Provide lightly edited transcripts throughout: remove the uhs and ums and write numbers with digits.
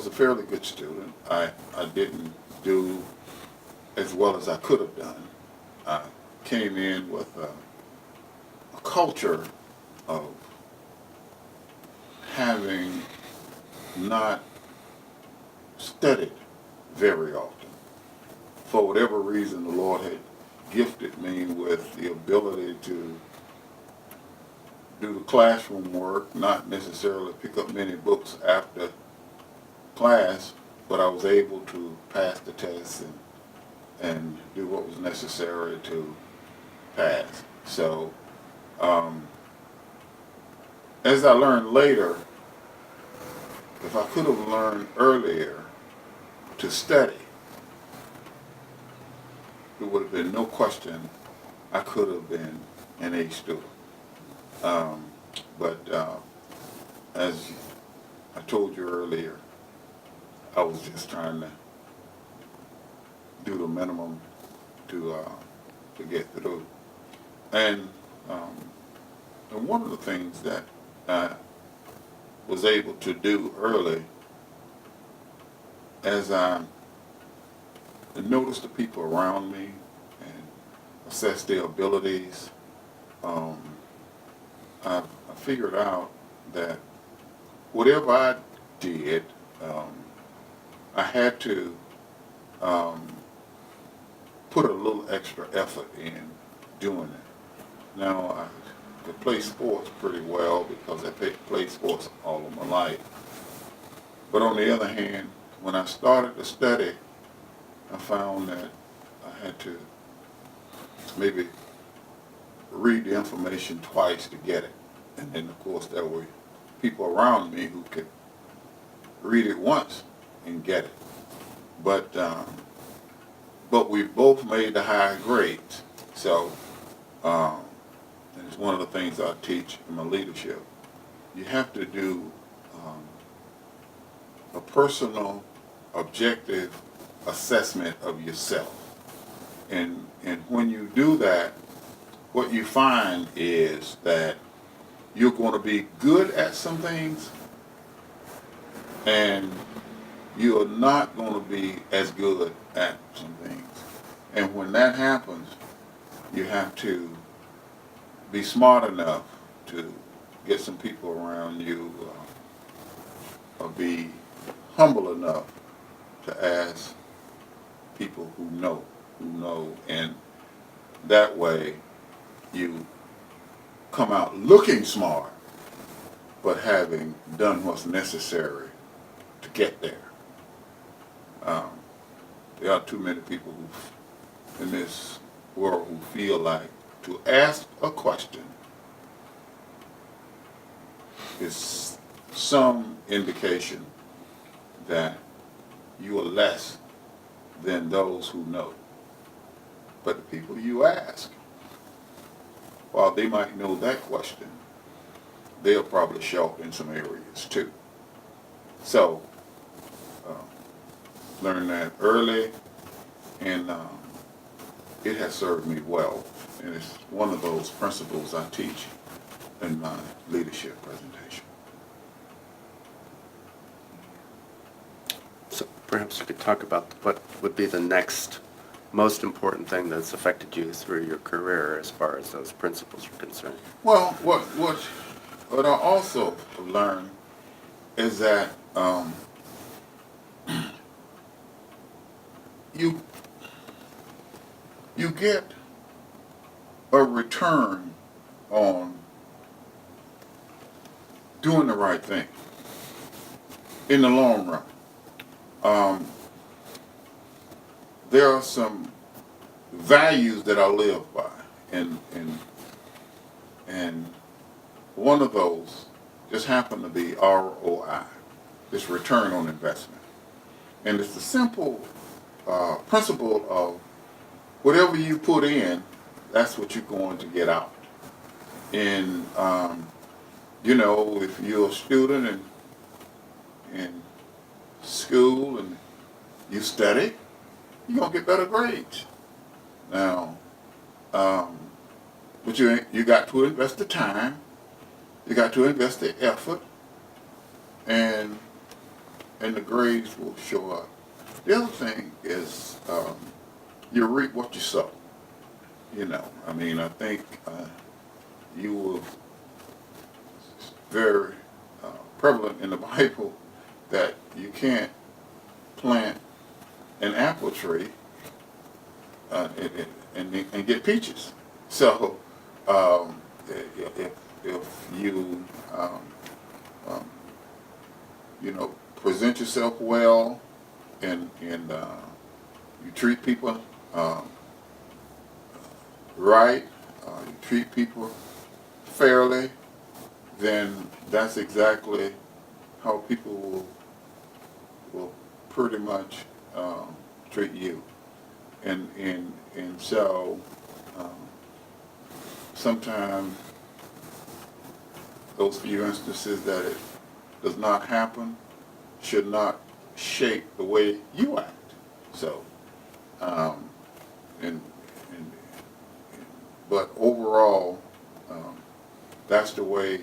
a fairly good student. I didn't do as well as I could have done. I came in with a culture of having not studied very often. For whatever reason, the Lord had gifted me with the ability to do the classroom work, not necessarily pick up many books after class, but I was able to pass the test and do what was necessary to pass. So, as I learned later, if I could have learned earlier to study, there would have been no question I could have been an A student. But as I told you earlier, I was just trying to do the minimum to get through. And one of the things that I was able to do early, as I noticed the people around me and assess their abilities, I figured out that whatever I did, I had to put a little extra effort in doing it. Now, I could play sports pretty well because I played sports all of my life. But on the other hand, when I started to study, I found that I had to maybe read the information twice to get it. And then, of course, there were people around me who could read it once and get it. But we both made the higher grades. So, and it's one of the things I teach in my leadership. You have to do a personal, objective assessment of yourself. And when you do that, what you find is that you're going to be good at some things and you're not going to be as good at some things. And when that happens, you have to be smart enough to get some people around you, or be humble enough to ask people who know, and that way you come out looking smart, but having done what's necessary to get there. There are too many people in this world who feel like to ask a question is some indication that you are less than those who know. But the people you ask, while they might know that question, they'll probably show up in some areas too. So, learn that early, and it has served me well. And it's one of those principles I teach in my leadership presentation. So perhaps you could talk about what would be the next most important thing that's affected you through your career as far as those principles are concerned. Well, what I also learned is that you get a return on doing the right thing in the long run. There are some values that I live by, and one of those just happened to be ROI, this return on investment. And it's the simple principle of whatever you put in, that's what you're going to get out. And if you're a student in school and you study, you're gonna get better grades. Now, but you got to invest the time, you got to invest the effort, and and the grades will show up. The other thing is you reap what you sow. You know, I mean, I think you were very prevalent in the Bible that you can't plant an apple tree and get peaches. So if you you know, present yourself well and you treat people right, you treat people fairly, then that's exactly how people will pretty much treat you. And so sometimes those few instances that it does not happen should not shape the way you act. So, and but overall, that's the way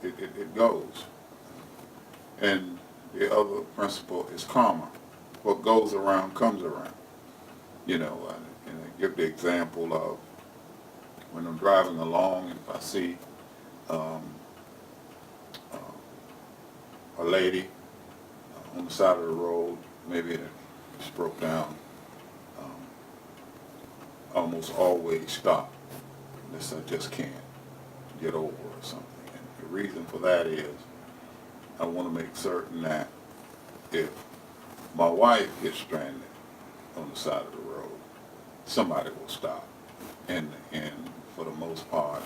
it goes. And the other principle is karma. What goes around comes around. You know, and I give the example of when I'm driving along and if I see a lady on the side of the road, maybe it just broke down, almost always stop unless I just can't get over or something. And the reason for that is I want to make certain that if my wife gets stranded on the side of the road, somebody will stop. And for the most part,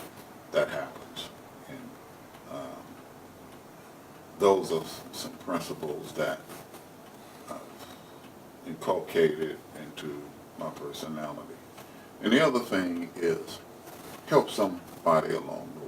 that happens. And those are some principles that I've inculcated into my personality. And the other thing is help somebody along the